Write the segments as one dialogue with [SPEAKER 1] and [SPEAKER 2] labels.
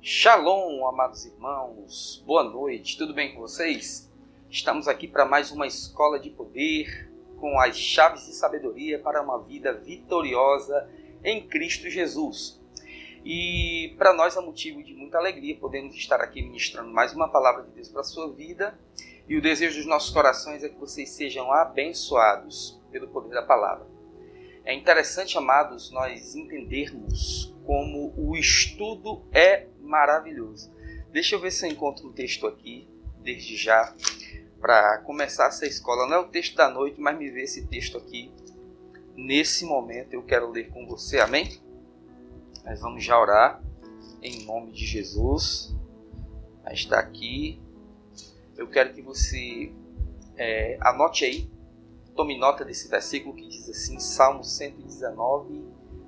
[SPEAKER 1] Shalom, amados irmãos, boa noite, tudo bem com vocês? Estamos aqui para mais uma escola de poder, com as chaves de sabedoria para uma vida vitoriosa em Cristo Jesus. E para nós é motivo de muita alegria podermos estar aqui ministrando mais uma palavra de Deus para a sua vida. E o desejo dos nossos corações é que vocês sejam abençoados pelo poder da palavra. É interessante, amados, nós entendermos como o estudo é maravilhoso. Deixa eu ver se eu encontro um texto aqui, desde já, para começar essa escola. Não é o texto da noite, mas me vê esse texto aqui. Nesse momento eu quero ler com você, amém? Nós vamos já orar, em nome de Jesus. Está aqui. Eu quero que você anote aí, tome nota desse versículo que diz assim, Salmo 119,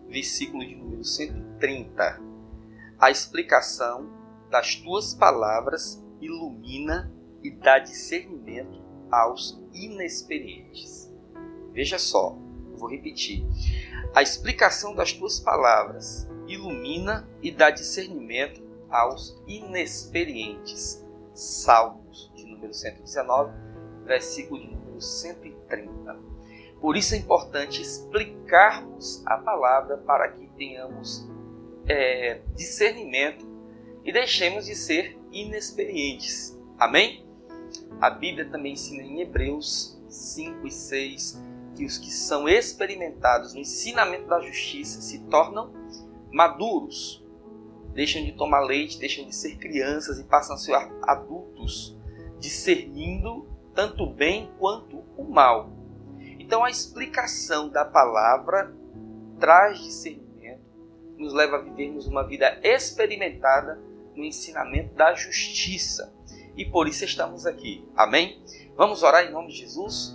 [SPEAKER 1] versículo de número 130. A explicação das tuas palavras ilumina e dá discernimento aos inexperientes. Veja só, eu vou repetir. A explicação das tuas palavras ilumina e dá discernimento aos inexperientes. Salmos de número 119, versículo de número 130. Por isso é importante explicarmos a palavra para que tenhamos discernimento e deixemos de ser inexperientes. Amém? A Bíblia também ensina em Hebreus 5 e 6 que os que são experimentados no ensinamento da justiça se tornam maduros. Deixam de tomar leite, deixam de ser crianças e passam a ser adultos, discernindo tanto o bem quanto o mal. Então a explicação da palavra traz discernimento, nos leva a vivermos uma vida experimentada no ensinamento da justiça. E por isso estamos aqui. Amém? Vamos orar em nome de Jesus?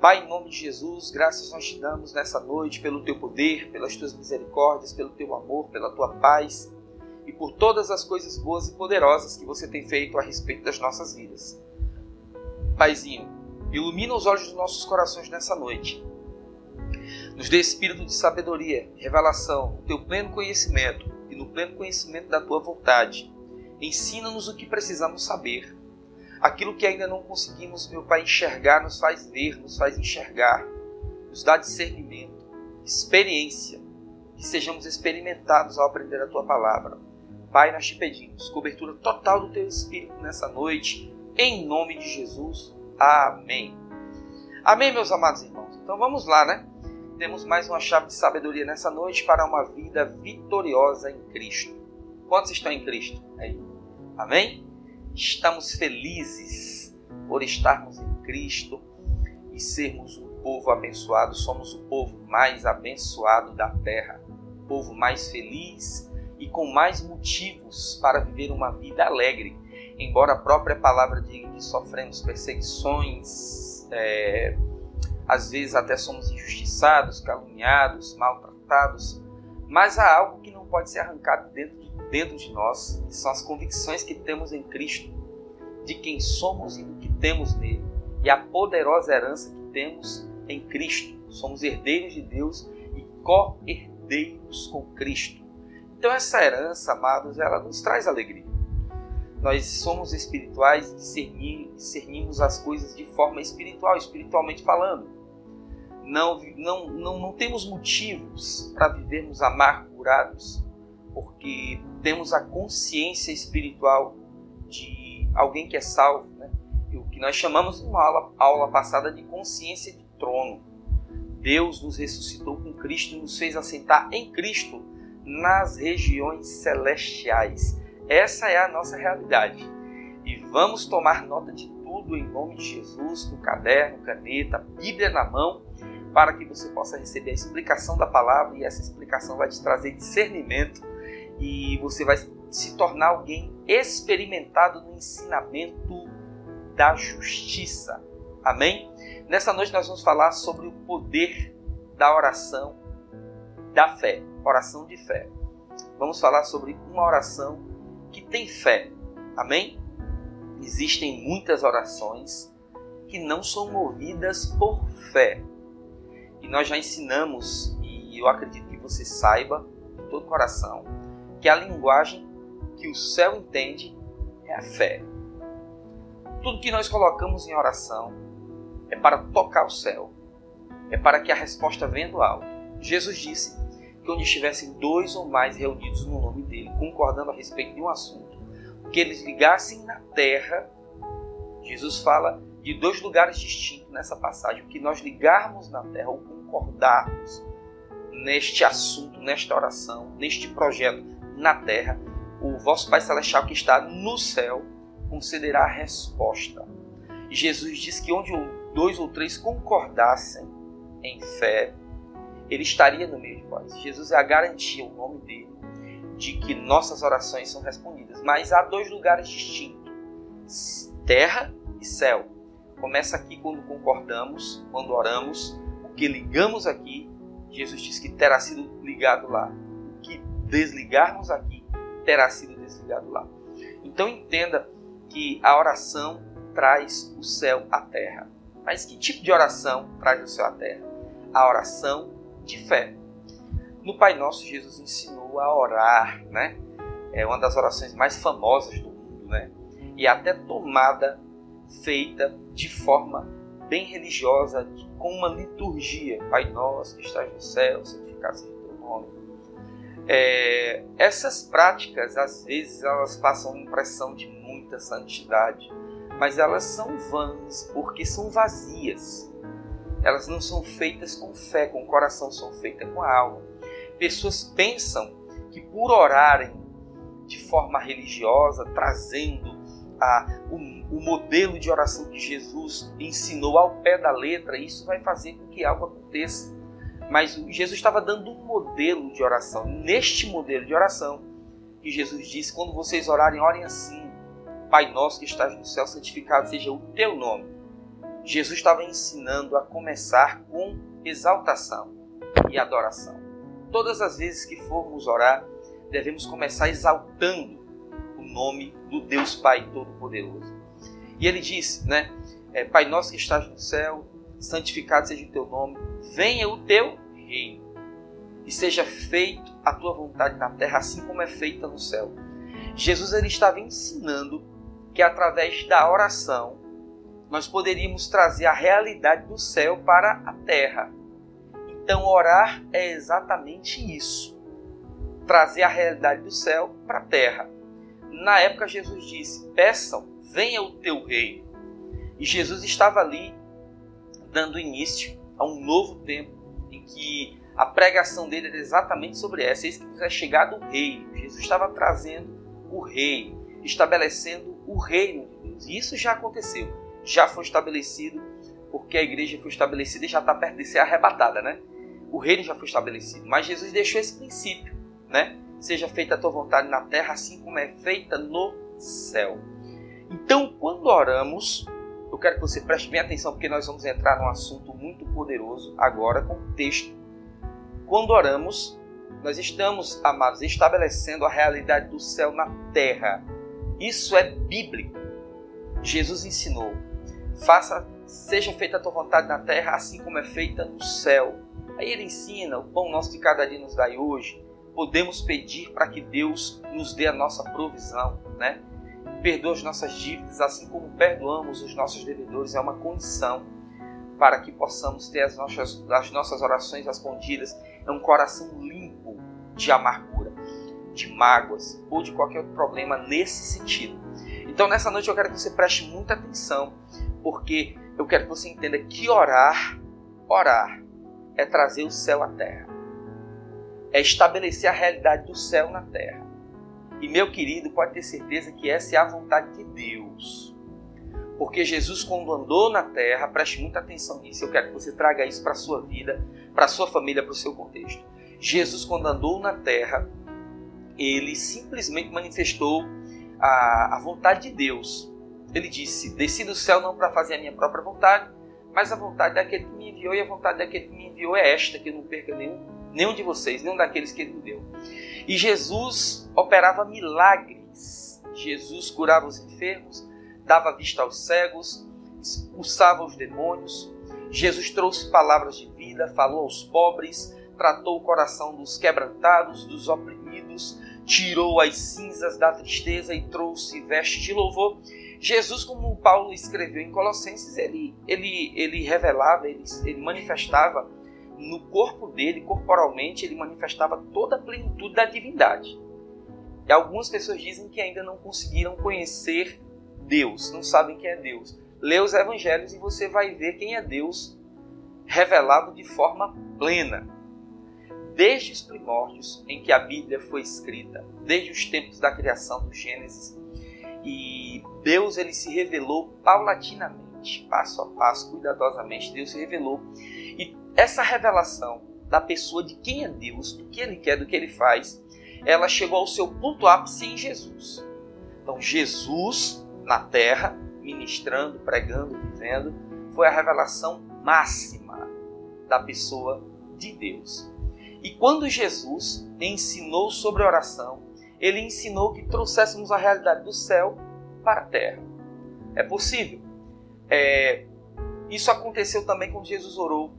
[SPEAKER 1] Pai, em nome de Jesus, graças nós te damos nessa noite pelo teu poder, pelas tuas misericórdias, pelo teu amor, pela tua paz e por todas as coisas boas e poderosas que você tem feito a respeito das nossas vidas. Paizinho, ilumina os olhos dos nossos corações nessa noite. Nos dê espírito de sabedoria, revelação, o teu pleno conhecimento e no pleno conhecimento da tua vontade. Ensina-nos o que precisamos saber. Aquilo que ainda não conseguimos, meu Pai, enxergar, nos faz ver, nos faz enxergar. Nos dá discernimento, experiência, que sejamos experimentados ao aprender a tua palavra. Pai, nós te pedimos cobertura total do teu Espírito nessa noite, em nome de Jesus. Amém. Amém, meus amados irmãos. Então vamos lá, né? Temos mais uma chave de sabedoria nessa noite para uma vida vitoriosa em Cristo. Quantos estão em Cristo? Aí. Amém? Estamos felizes por estarmos em Cristo e sermos um povo abençoado. Somos o povo mais abençoado da terra. O povo mais feliz e com mais motivos para viver uma vida alegre. Embora a própria palavra diga que sofremos perseguições, às vezes até somos injustiçados, caluniados, maltratados, mas há algo que não pode ser arrancado dentro de nós, que são as convicções que temos em Cristo, de quem somos e do que temos nele, e a poderosa herança que temos em Cristo. Somos herdeiros de Deus e co-herdeiros com Cristo. Então essa herança, amados, ela nos traz alegria. Nós somos espirituais e discernimos as coisas de forma espiritual, espiritualmente falando. Não temos motivos para vivermos amargurados, porque temos a consciência espiritual de alguém que é salvo, né? O que nós chamamos numa aula passada de consciência de trono. Deus nos ressuscitou com Cristo e nos fez assentar em Cristo nas regiões celestiais. Essa é a nossa realidade. E vamos tomar nota de tudo em nome de Jesus, com caderno, caneta, Bíblia na mão, para que você possa receber a explicação da palavra, e essa explicação vai te trazer discernimento e você vai se tornar alguém experimentado no ensinamento da justiça. Amém? Nessa noite nós vamos falar sobre o poder da oração da fé, oração de fé. Vamos falar sobre uma oração que tem fé. Amém? Existem muitas orações que não são movidas por fé. E nós já ensinamos, e eu acredito que você saiba, de todo o coração, que a linguagem que o céu entende é a fé. Tudo que nós colocamos em oração é para tocar o céu, é para que a resposta venha do alto. Jesus disse que onde estivessem 2 ou mais reunidos no nome dele, concordando a respeito de um assunto, que eles ligassem na terra. Jesus fala de 2 lugares distintos nessa passagem. O que nós ligarmos na terra ou concordarmos neste assunto, nesta oração, neste projeto na terra, o vosso Pai Celestial que está no céu concederá a resposta. E Jesus diz que onde 2 ou 3 concordassem em fé, ele estaria no meio de vós. Jesus é a garantia, o nome dele, de que nossas orações são respondidas. Mas há 2 lugares distintos, terra e céu. Começa aqui quando concordamos, quando oramos, o que ligamos aqui, Jesus diz que terá sido ligado lá. O que desligarmos aqui, terá sido desligado lá. Então entenda que a oração traz o céu à terra. Mas que tipo de oração traz o céu à terra? A oração de fé. No Pai Nosso, Jesus ensinou a orar, né? É uma das orações mais famosas do mundo, né? E até tomada, feita de forma bem religiosa, com uma liturgia. Pai Nosso que estás no céu, santificado seja o teu nome. Essas práticas, às vezes, elas passam uma impressão de muita santidade, mas elas são vãs, porque são vazias. Elas não são feitas com fé, com o coração, são feitas com a alma. Pessoas pensam que por orarem de forma religiosa, trazendo o modelo de oração que Jesus ensinou ao pé da letra, isso vai fazer com que algo aconteça. Mas Jesus estava dando um modelo de oração. Neste modelo de oração, que Jesus disse, quando vocês orarem, orem assim: Pai Nosso que estás no céu, santificado seja o teu nome. Jesus estava ensinando a começar com exaltação e adoração. Todas as vezes que formos orar, devemos começar exaltando o nome do Deus Pai Todo-Poderoso. E ele disse, né? Pai Nosso que estás no céu, santificado seja o teu nome, venha o teu reino e seja feito a tua vontade na terra, assim como é feita no céu. Jesus ele estava ensinando que através da oração nós poderíamos trazer a realidade do céu para a terra. Então orar é exatamente isso, trazer a realidade do céu para a terra. Na época Jesus disse, peçam, venha o teu reino. E Jesus estava ali dando início a um novo tempo em que a pregação dele era exatamente sobre essa. Eis que é chegado o reino. Jesus estava trazendo o reino, estabelecendo o reino de Deus. E isso já aconteceu, já foi estabelecido, porque a igreja foi estabelecida e já está perto de ser arrebatada, né? O reino já foi estabelecido, mas Jesus deixou esse princípio, né? Seja feita a tua vontade na terra, assim como é feita no céu. Então, quando oramos, eu quero que você preste bem atenção, porque nós vamos entrar num assunto muito poderoso agora com o texto. Quando oramos, nós estamos, amados, estabelecendo a realidade do céu na terra. Isso é bíblico. Jesus ensinou, seja feita a tua vontade na terra, assim como é feita no céu. Aí ele ensina, o pão nosso de cada dia nos dai hoje. Podemos pedir para que Deus nos dê a nossa provisão, né? Perdoa as nossas dívidas, assim como perdoamos os nossos devedores. É uma condição para que possamos ter as nossas orações respondidas. É um coração limpo de amargura, de mágoas ou de qualquer outro problema nesse sentido. Então nessa noite eu quero que você preste muita atenção, porque eu quero que você entenda que orar é trazer o céu à terra. É estabelecer a realidade do céu na terra. E meu querido, pode ter certeza que essa é a vontade de Deus. Porque Jesus, quando andou na terra, preste muita atenção nisso, eu quero que você traga isso para a sua vida, para a sua família, para o seu contexto. Jesus, quando andou na terra, ele simplesmente manifestou a vontade de Deus. Ele disse, desci do céu não para fazer a minha própria vontade, mas a vontade daquele que me enviou, e a vontade daquele que me enviou é esta, que eu não perca nenhum de vocês, nenhum daqueles que ele me deu. E Jesus operava milagres. Jesus curava os enfermos, dava vista aos cegos, expulsava os demônios. Jesus trouxe palavras de vida, falou aos pobres, tratou o coração dos quebrantados, dos oprimidos, tirou as cinzas da tristeza e trouxe vestes de louvor. Jesus, como Paulo escreveu em Colossenses, ele revelava, ele manifestava no corpo dele, corporalmente, ele manifestava toda a plenitude da divindade. E algumas pessoas dizem que ainda não conseguiram conhecer Deus, não sabem quem é Deus. Lê os evangelhos e você vai ver quem é Deus revelado de forma plena. Desde os primórdios em que a Bíblia foi escrita, desde os tempos da criação do Gênesis, e Deus ele se revelou paulatinamente, passo a passo, cuidadosamente, Deus se revelou. E essa revelação da pessoa de quem é Deus, do que Ele quer, do que Ele faz, ela chegou ao seu ponto ápice em Jesus. Então Jesus, na terra, ministrando, pregando, vivendo, foi a revelação máxima da pessoa de Deus. E quando Jesus ensinou sobre oração, Ele ensinou que trouxéssemos a realidade do céu para a terra. É possível. Isso aconteceu também quando Jesus orou.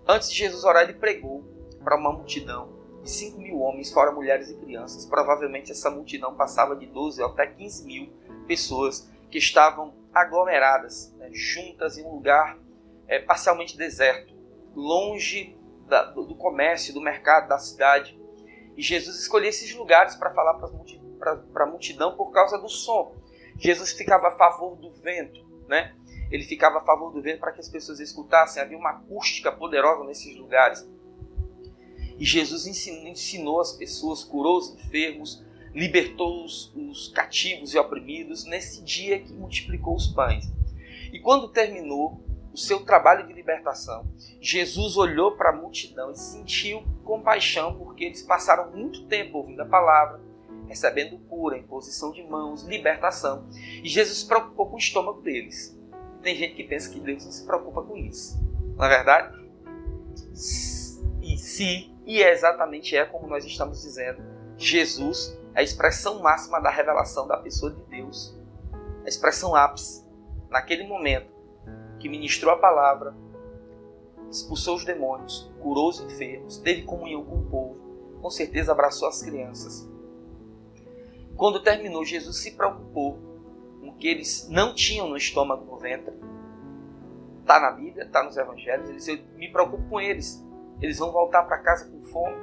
[SPEAKER 1] Antes de Jesus orar, Ele pregou para uma multidão de 5 mil homens, fora mulheres e crianças. Provavelmente essa multidão passava de 12 até 15 mil pessoas que estavam aglomeradas, juntas em um lugar parcialmente deserto, longe do comércio, do mercado, da cidade. E Jesus escolheu esses lugares para falar para a multidão por causa do som. Jesus ficava a favor do vento, né? Ele ficava a favor do vento para que as pessoas escutassem. Havia uma acústica poderosa nesses lugares. E Jesus ensinou as pessoas, curou os enfermos, libertou os cativos e oprimidos nesse dia que multiplicou os pães. E quando terminou o seu trabalho de libertação, Jesus olhou para a multidão e sentiu compaixão, porque eles passaram muito tempo ouvindo a palavra, recebendo cura, imposição de mãos, libertação. E Jesus se preocupou com o estômago deles. Tem gente que pensa que Deus não se preocupa com isso. Não é verdade? E é exatamente como nós estamos dizendo. Jesus é a expressão máxima da revelação da pessoa de Deus. A expressão ápice. Naquele momento que ministrou a palavra, expulsou os demônios, curou os enfermos, teve comunhão com o povo, com certeza abraçou as crianças. Quando terminou, Jesus se preocupou com o que eles não tinham no estômago, no ventre. Está na Bíblia, está nos evangelhos. Ele disse: eu me preocupo com eles. Eles vão voltar para casa com fome.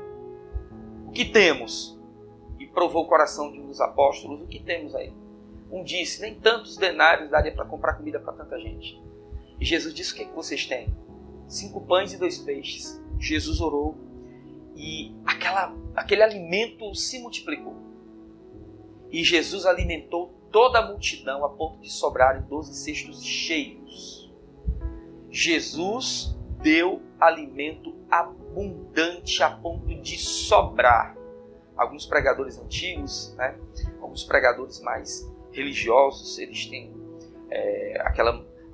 [SPEAKER 1] O que temos? E provou o coração de um dos apóstolos. O que temos aí? Um disse: nem tantos denários daria para comprar comida para tanta gente. E Jesus disse: o que vocês têm? 5 pães e 2 peixes. Jesus orou e aquele alimento se multiplicou. E Jesus alimentou toda a multidão a ponto de sobrarem 12 cestos cheios. Jesus deu alimento abundante a ponto de sobrar. Alguns pregadores antigos, alguns pregadores mais religiosos, eles têm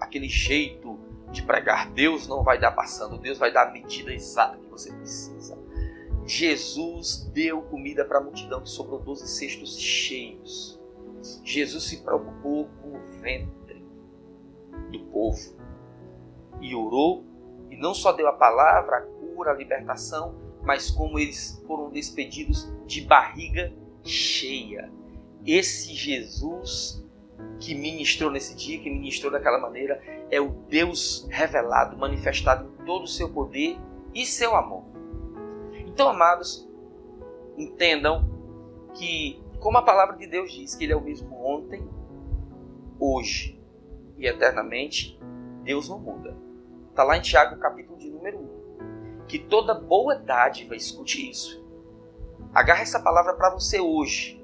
[SPEAKER 1] aquele jeito de pregar: Deus não vai dar passando, Deus vai dar a medida exata que você precisa. Jesus deu comida para a multidão que sobrou 12 cestos cheios. Jesus se preocupou com o ventre do povo e orou, e não só deu a palavra, a cura, a libertação, mas como eles foram despedidos de barriga cheia. Esse Jesus que ministrou nesse dia, que ministrou daquela maneira, é o Deus revelado, manifestado em todo o seu poder e seu amor. Então, amados, entendam que, como a palavra de Deus diz que Ele é o mesmo ontem, hoje e eternamente, Deus não muda. Está lá em Tiago, capítulo de número 1. Que toda boa dádiva, escute isso. Agarre essa palavra para você hoje.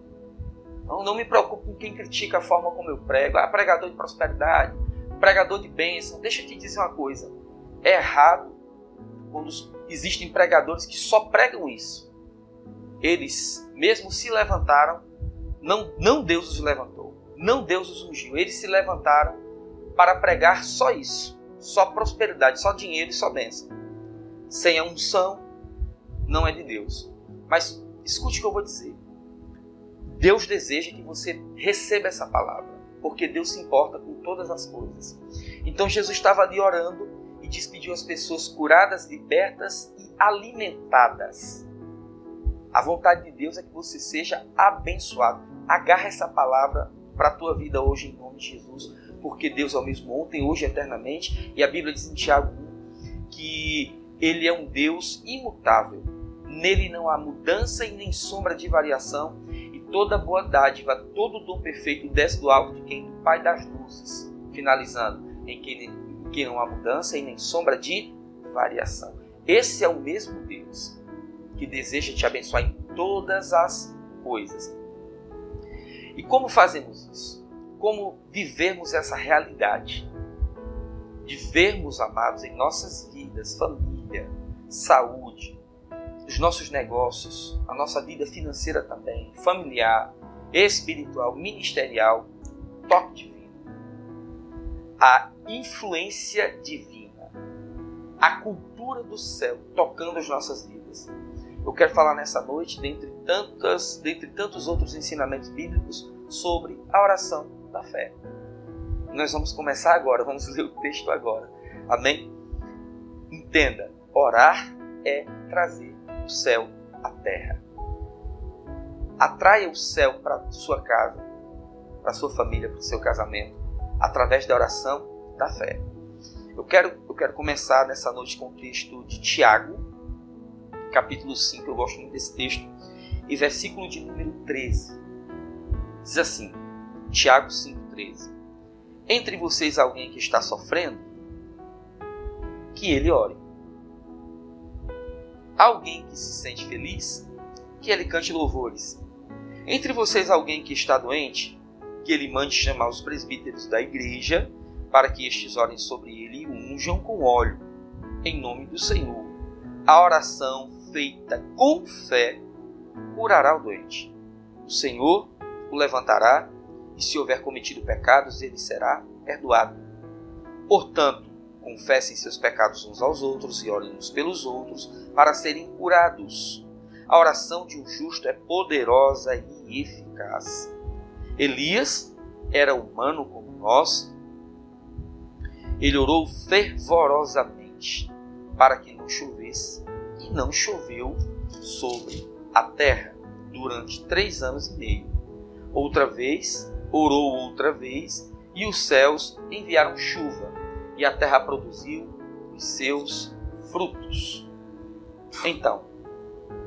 [SPEAKER 1] Não me preocupe com quem critica a forma como eu prego. Pregador de prosperidade, pregador de bênção. Deixa eu te dizer uma coisa. É errado quando existem pregadores que só pregam isso. Eles mesmo se levantaram, não Deus os levantou, não Deus os ungiu. Eles se levantaram para pregar só isso. Só prosperidade, só dinheiro e só bênção. Sem a unção, não é de Deus. Mas escute o que eu vou dizer. Deus deseja que você receba essa palavra, porque Deus se importa com todas as coisas. Então Jesus estava ali orando e despediu as pessoas curadas, libertas e alimentadas. A vontade de Deus é que você seja abençoado. Agarra essa palavra para a tua vida hoje em nome de Jesus, porque Deus é o mesmo ontem, hoje e eternamente. E a Bíblia diz em Tiago 1 que Ele é um Deus imutável. Nele não há mudança e nem sombra de variação. E toda boa dádiva, todo dom perfeito desce do alto de quem? Do Pai das luzes. Finalizando, em que não há mudança e nem sombra de variação. Esse é o mesmo Deus que deseja te abençoar em todas as coisas. E como fazemos isso? Como vivemos essa realidade? De vermos, amados, em nossas vidas, família, saúde, os nossos negócios, a nossa vida financeira também, familiar, espiritual, ministerial, toque divino, a influência divina, a cultura do céu tocando as nossas vidas. Eu quero falar nessa noite, dentre tantos outros ensinamentos bíblicos, sobre a oração da fé. Nós vamos começar agora, vamos ler o texto agora. Amém? Entenda, orar é trazer o céu à terra. Atraia o céu para a sua casa, para a sua família, para o seu casamento, através da oração da fé. Eu quero começar nessa noite com o texto de Tiago, capítulo 5, eu gosto muito desse texto, e versículo de número 13. Diz assim, Tiago 5,13. Entre vocês alguém que está sofrendo, que ele ore. Alguém que se sente feliz, que ele cante louvores. Entre vocês alguém que está doente, que ele mande chamar os presbíteros da igreja, para que estes orem sobre ele e o unjam com óleo, em nome do Senhor. A oração feita com fé curará o doente. O Senhor o levantará, e se houver cometido pecados, ele será perdoado. Portanto, confessem seus pecados uns aos outros e orem uns pelos outros para serem curados. A oração de um justo é poderosa e eficaz. Elias era humano como nós. Ele orou fervorosamente para que não chovesse, e não choveu sobre a terra durante 3 anos e meio. Orou outra vez, e os céus enviaram chuva, e a terra produziu os seus frutos. Então,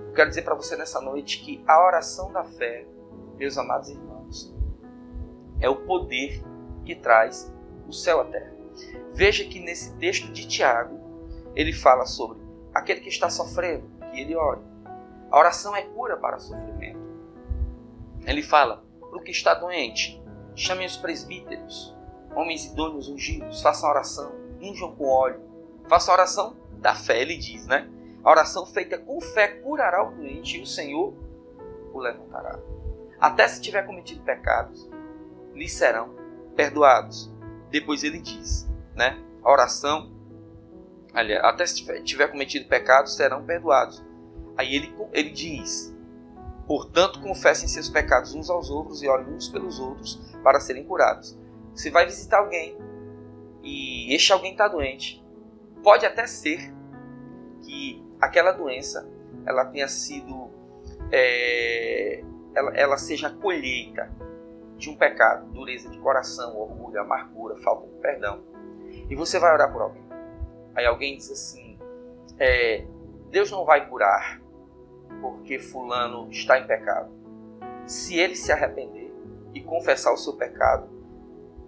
[SPEAKER 1] eu quero dizer para você nessa noite que a oração da fé, meus amados irmãos, é o poder que traz o céu à terra. Veja que nesse texto de Tiago, ele fala sobre aquele que está sofrendo, que ele ore. A oração é cura para o sofrimento. Ele fala, para o que está doente, chamem os presbíteros, homens idôneos ungidos, façam a oração, unjam com óleo. Façam a oração da fé, ele diz, né? A oração feita com fé curará o doente e o Senhor o levantará. Até se tiver cometido pecados, lhe serão perdoados. Depois ele diz, né? A oração, aliás, até se tiver cometido pecados, serão perdoados. Aí ele diz, portanto, confessem seus pecados uns aos outros e orem uns pelos outros para serem curados. Você vai visitar alguém e este alguém está doente. Pode até ser que aquela doença ela tenha sido, ela seja a colheita de um pecado, dureza de coração, orgulho, amargura, falta de perdão. E você vai orar por alguém. Aí alguém diz assim, Deus não vai curar porque fulano está em pecado. Se ele se arrepender e confessar o seu pecado,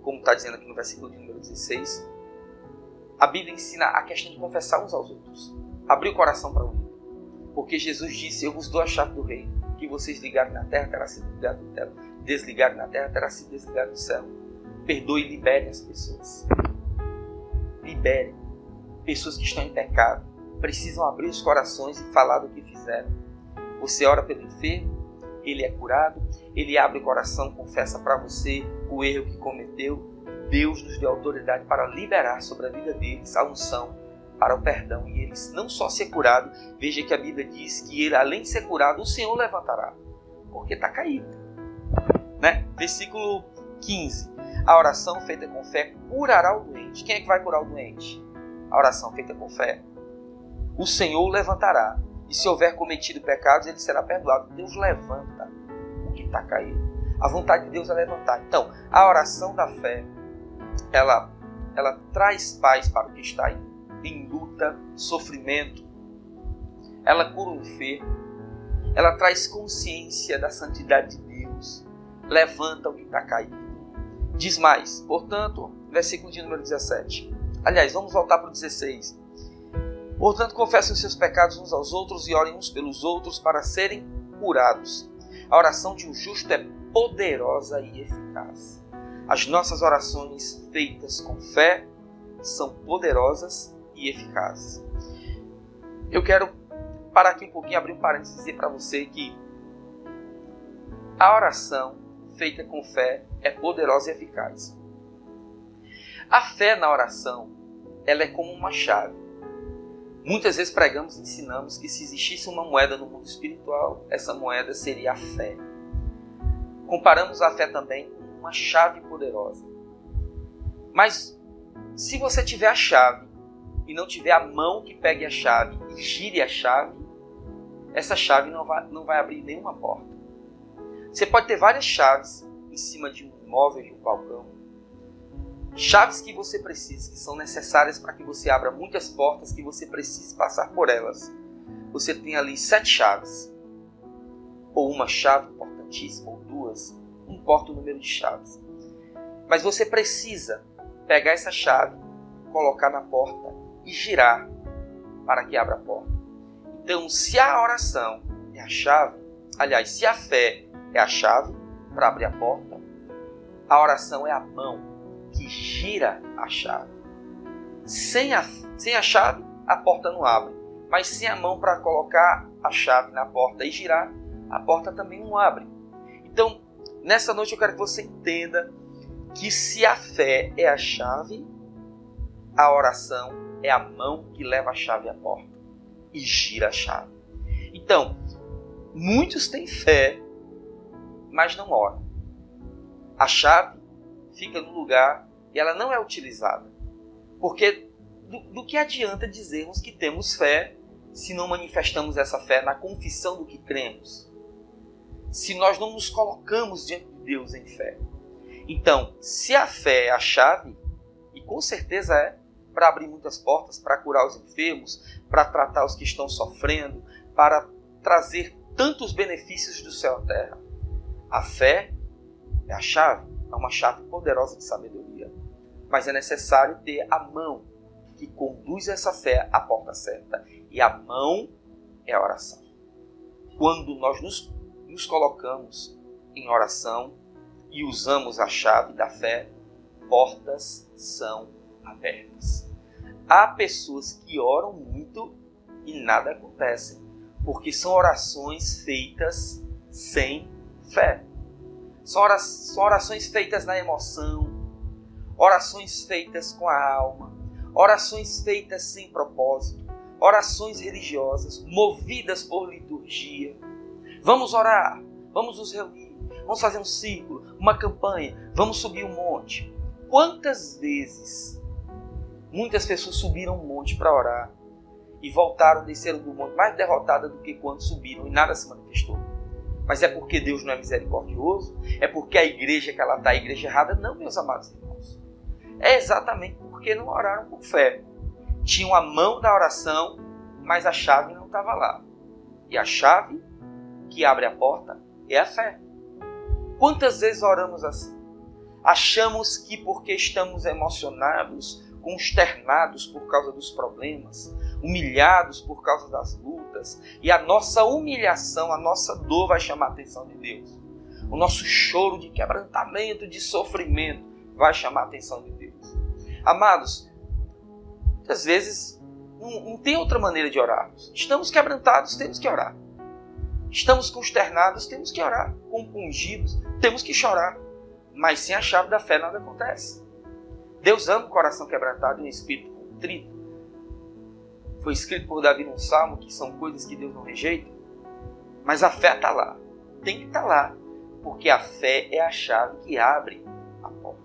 [SPEAKER 1] como está dizendo aqui no versículo de número 16, a Bíblia ensina a questão de confessar uns aos outros. Abrir o coração para ouvir. Porque Jesus disse, eu vos dou a chave do reino. Que vocês ligarem na terra, terá sido ligado no céu. Desligarem na terra, terá sido desligado no céu. Perdoe e liberem as pessoas. Liberem. Pessoas que estão em pecado. Precisam abrir os corações e falar do que fizeram. Você ora pelo enfermo, ele é curado, ele abre o coração, confessa para você o erro que cometeu. Deus nos deu autoridade para liberar sobre a vida deles a unção para o perdão. E eles não só ser curado, veja que a Bíblia diz que ele, além de ser curado, o Senhor levantará, porque está caído. Né? Versículo 15. A oração feita com fé curará o doente. Quem é que vai curar o doente? A oração feita com fé. O Senhor o levantará, e se houver cometido pecados, ele será perdoado. Deus levanta o que está caído. A vontade de Deus é levantar. Então, a oração da fé, ela traz paz para o que está em luta, sofrimento. Ela cura o enfermo. Ela traz consciência da santidade de Deus. Levanta o que está caído. Diz mais, portanto, versículo de número 17. Aliás, vamos voltar para o 16. Portanto, confessem os seus pecados uns aos outros e orem uns pelos outros para serem curados. A oração de um justo é poderosa e eficaz. As nossas orações feitas com fé são poderosas e eficazes. Eu quero parar aqui um pouquinho, abrir um parênteses e dizer para você que a oração feita com fé é poderosa e eficaz. A fé na oração, ela é como uma chave. Muitas vezes pregamos e ensinamos que se existisse uma moeda no mundo espiritual, essa moeda seria a fé. Comparamos a fé também com uma chave poderosa. Mas se você tiver a chave e não tiver a mão que pegue a chave e gire a chave, essa chave não vai abrir nenhuma porta. Você pode ter várias chaves em cima de um móvel, de um balcão. Chaves que você precisa, que são necessárias para que você abra muitas portas, que você precise passar por elas. Você tem ali 7 chaves. Ou uma chave importantíssima, ou 2. Não importa o número de chaves. Mas você precisa pegar essa chave, colocar na porta e girar para que abra a porta. Então, se a oração é a chave, aliás, se a fé é a chave para abrir a porta, a oração é a mão que gira a chave. Sem a chave, a porta não abre. Mas sem a mão para colocar a chave na porta e girar, a porta também não abre. Então, nessa noite eu quero que você entenda que se a fé é a chave, a oração é a mão que leva a chave à porta e gira a chave. Então, muitos têm fé, mas não oram. A chave fica no lugar e ela não é utilizada. Porque do que adianta dizermos que temos fé se não manifestamos essa fé na confissão do que cremos? Se nós não nos colocamos diante de Deus em fé. Então, se a fé é a chave, e com certeza é, para abrir muitas portas, para curar os enfermos, para tratar os que estão sofrendo, para trazer tantos benefícios do céu à terra. A fé é a chave, é uma chave poderosa de sabedoria. Mas é necessário ter a mão que conduz essa fé à porta certa. E a mão é a oração. Quando nós nos colocamos em oração e usamos a chave da fé, portas são abertas. Há pessoas que oram muito e nada acontece, porque são orações feitas sem fé. São orações feitas na emoção, orações feitas com a alma, orações feitas sem propósito, orações religiosas, movidas por liturgia. Vamos orar, vamos nos reunir, vamos fazer um círculo, uma campanha, vamos subir um monte. Quantas vezes muitas pessoas subiram um monte para orar e voltaram, desceram do monte mais derrotadas do que quando subiram e nada se manifestou? Mas é porque Deus não é misericordioso? É porque a igreja que ela está, a igreja errada? Não, meus amados irmãos. É exatamente porque não oraram com fé. Tinham a mão da oração, mas a chave não estava lá. E a chave que abre a porta é a fé. Quantas vezes oramos assim? Achamos que porque estamos emocionados, consternados por causa dos problemas, humilhados por causa das lutas, e a nossa humilhação, a nossa dor vai chamar a atenção de Deus. O nosso choro de quebrantamento, de sofrimento, vai chamar a atenção de Deus. Amados, muitas vezes não tem outra maneira de orarmos. Estamos quebrantados, temos que orar. Estamos consternados, temos que orar. Compungidos, temos que chorar. Mas sem a chave da fé nada acontece. Deus ama o coração quebrantado e o espírito contrito. Foi escrito por Davi num salmo que são coisas que Deus não rejeita. Mas a fé está lá. Tem que estar lá. Porque a fé é a chave que abre a porta.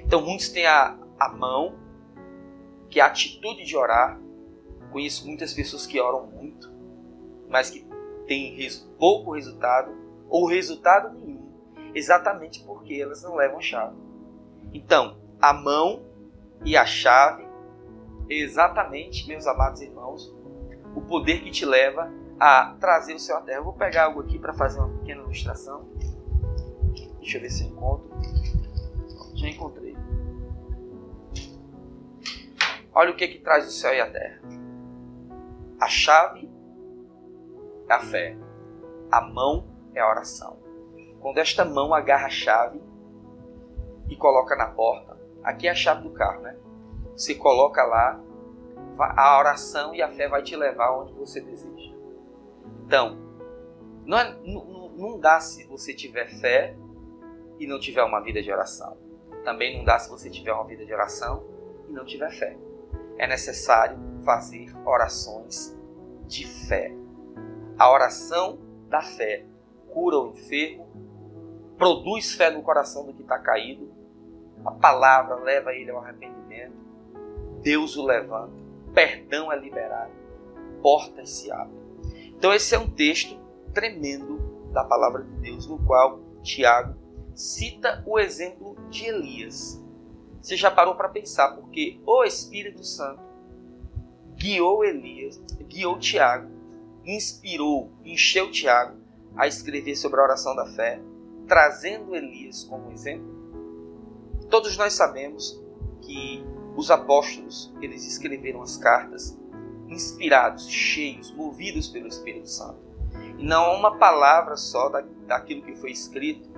[SPEAKER 1] Então muitos têm a mão, que é a atitude de orar, Conheço muitas pessoas que oram muito, mas que têm pouco resultado ou resultado nenhum, exatamente porque elas não levam a chave. Então, a mão e a chave é exatamente, meus amados irmãos, o poder que te leva a trazer o céu à terra. Eu vou pegar algo aqui para fazer uma pequena ilustração. Deixa eu ver se eu encontro. Já encontrei. Olha o que traz o céu e a terra. A chave é a fé. A mão é a oração. Quando esta mão agarra a chave e coloca na porta, aqui é a chave do carro, né? Você coloca lá, a oração e a fé vai te levar onde você deseja. Então, não dá se você tiver fé e não tiver uma vida de oração. Também não dá se você tiver uma vida de oração e não tiver fé. É necessário fazer orações de fé. A oração da fé cura o enfermo, produz fé no coração do que está caído, a palavra leva ele ao arrependimento, Deus o levanta, perdão é liberado, portas se abrem. Então esse é um texto tremendo da palavra de Deus, no qual Tiago cita o exemplo de Elias. Você já parou para pensar porque o Espírito Santo guiou Elias, guiou Tiago, inspirou, encheu Tiago a escrever sobre a oração da fé, trazendo Elias como exemplo? Todos nós sabemos que os apóstolos, eles escreveram as cartas inspirados, cheios, movidos pelo Espírito Santo. E não há uma palavra só daquilo que foi escrito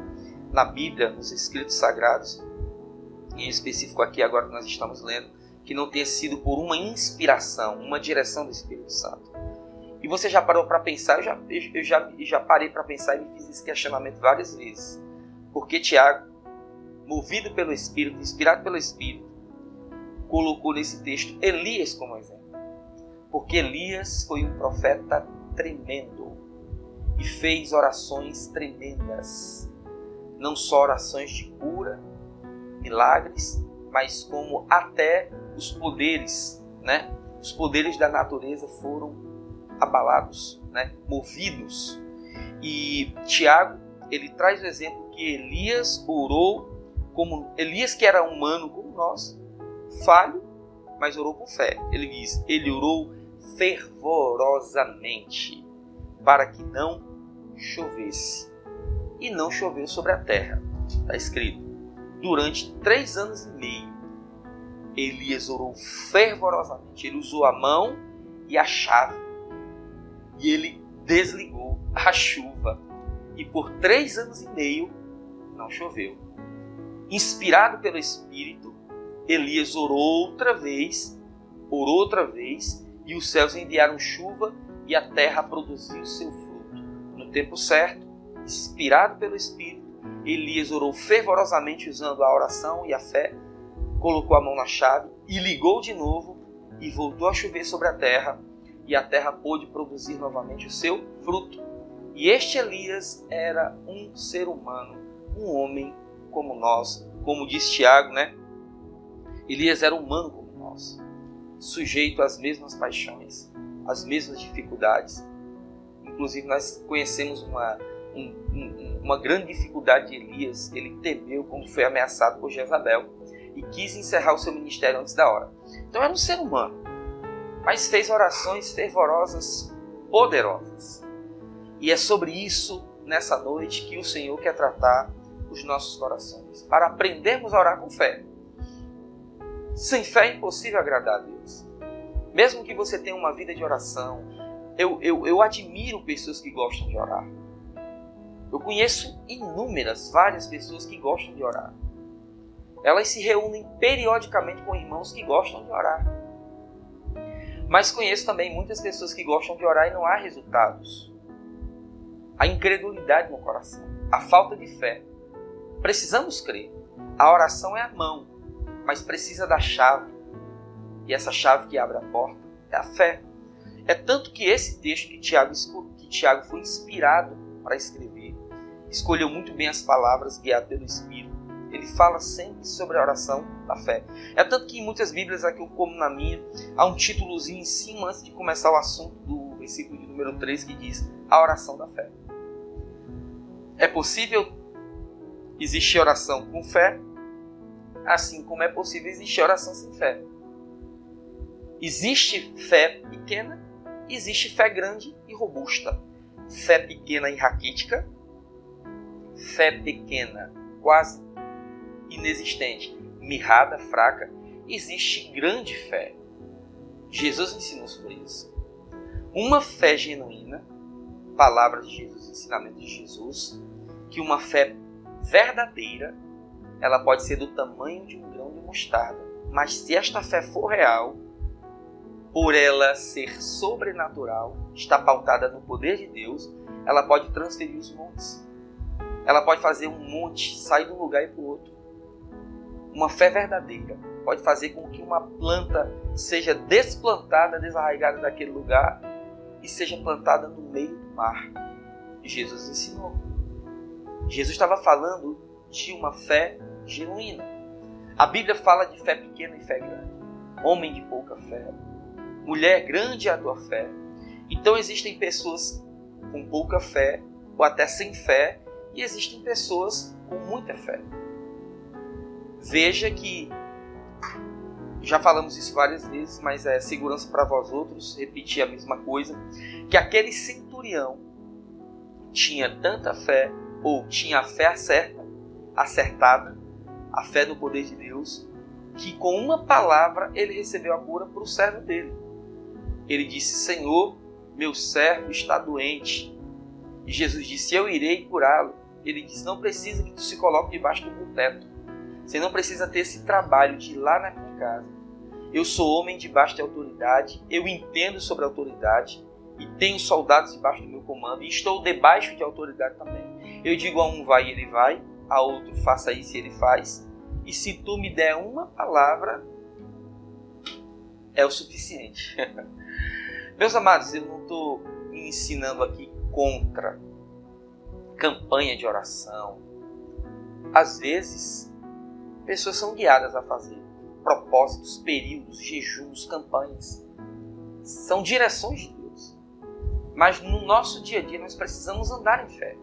[SPEAKER 1] na Bíblia, nos escritos sagrados, em específico aqui agora que nós estamos lendo, que não tenha sido por uma inspiração, uma direção do Espírito Santo. E você já parou para pensar, eu já parei para pensar e me fiz esse questionamento várias vezes. Porque Tiago, movido pelo Espírito, inspirado pelo Espírito, colocou nesse texto Elias como exemplo. Porque Elias foi um profeta tremendo e fez orações tremendas. Não só orações de cura, milagres, mas como até os poderes, né? Os poderes da natureza foram abalados, né? Movidos. E Tiago, ele traz o exemplo que Elias orou como Elias, que era humano como nós, falho, mas orou com fé. Ele diz, ele orou fervorosamente para que não chovesse. E não choveu sobre a terra. Está escrito. Durante 3 anos e meio, Elias orou fervorosamente. Ele usou a mão e a chave. E ele desligou a chuva. E por 3 anos e meio, não choveu. Inspirado pelo Espírito, Elias orou outra vez, e os céus enviaram chuva e a terra produziu seu fruto. No tempo certo, inspirado pelo Espírito, Elias orou fervorosamente usando a oração e a fé, colocou a mão na chave e ligou de novo e voltou a chover sobre a terra e a terra pôde produzir novamente o seu fruto. E este Elias era um ser humano, um homem como nós, como diz Tiago, né? Elias era humano como nós, sujeito às mesmas paixões, às mesmas dificuldades. Inclusive nós conhecemos uma grande dificuldade de Elias. Ele temeu quando foi ameaçado por Jezabel e quis encerrar o seu ministério antes da hora. Então era um ser humano, mas fez orações fervorosas, poderosas. E é sobre isso, nessa noite, que o Senhor quer tratar os nossos corações, para aprendermos a orar com fé. Sem fé é impossível agradar a Deus. Mesmo que você tenha uma vida de oração, eu admiro pessoas que gostam de orar. Eu conheço várias pessoas que gostam de orar. Elas se reúnem periodicamente com irmãos que gostam de orar. Mas conheço também muitas pessoas que gostam de orar e não há resultados. A incredulidade no coração, a falta de fé. Precisamos crer. A oração é a mão, mas precisa da chave. E essa chave que abre a porta é a fé. É tanto que esse texto que Tiago foi inspirado para escrever, escolheu muito bem as palavras, guiado pelo Espírito. ele fala sempre sobre a oração da fé. É tanto que em muitas Bíblias, aqui como na minha, há um títulozinho em cima antes de começar o assunto do versículo de número 3 que diz a oração da fé. É possível existir oração com fé, assim como é possível existir oração sem fé. Existe fé pequena, existe fé grande e robusta. Fé pequena e raquítica, fé pequena quase inexistente, mirrada, fraca. Existe grande fé. Jesus ensinou sobre isso. Uma fé genuína, palavras de Jesus, ensinamento de Jesus, que uma fé verdadeira, ela pode ser do tamanho de um grão de mostarda. Mas se esta fé for real, por ela ser sobrenatural, está pautada no poder de Deus, ela pode transferir os montes. Ela pode fazer um monte sair de um lugar e para o outro. Uma fé verdadeira pode fazer com que uma planta seja desplantada, desarraigada daquele lugar e seja plantada no meio do mar. Jesus ensinou. Jesus estava falando de uma fé genuína. A Bíblia fala de fé pequena e fé grande. Homem de pouca fé. Mulher, grande é a tua fé. Então existem pessoas com pouca fé ou até sem fé, e existem pessoas com muita fé. Veja que, já falamos isso várias vezes, mas é segurança para vós outros, repetir a mesma coisa, que aquele centurião tinha tanta fé, ou tinha a fé acertada, a fé no poder de Deus, que com uma palavra ele recebeu a cura para o servo dele. Ele disse: Senhor, meu servo está doente. E Jesus disse: eu irei curá-lo. Ele disse: não precisa que tu se coloque debaixo do meu teto. Você não precisa ter esse trabalho de ir lá na minha casa. Eu sou homem debaixo de autoridade, eu entendo sobre autoridade e tenho soldados debaixo do meu comando e estou debaixo de autoridade também. Eu digo a um vai e ele vai, a outro faça isso e ele faz. E se tu me der uma palavra, é o suficiente. Meus amados, eu não estou ensinando aqui contra campanha de oração. Às vezes, pessoas são guiadas a fazer propósitos, períodos, jejuns, campanhas. São direções de Deus. Mas no nosso dia a dia nós precisamos andar em fé.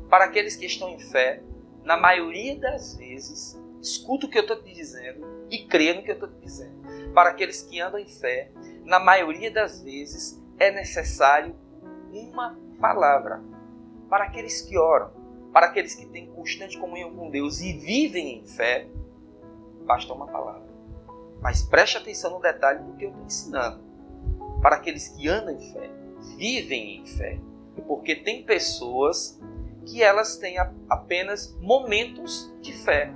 [SPEAKER 1] Para aqueles que estão em fé, na maioria das vezes, escuta o que eu estou te dizendo e crê no que eu estou te dizendo. Para aqueles que andam em fé, na maioria das vezes é necessário uma palavra. Para aqueles que oram, para aqueles que têm constante comunhão com Deus e vivem em fé, basta uma palavra. Mas preste atenção no detalhe do que eu estou ensinando. Para aqueles que andam em fé, vivem em fé. Porque tem pessoas que elas têm apenas momentos de fé,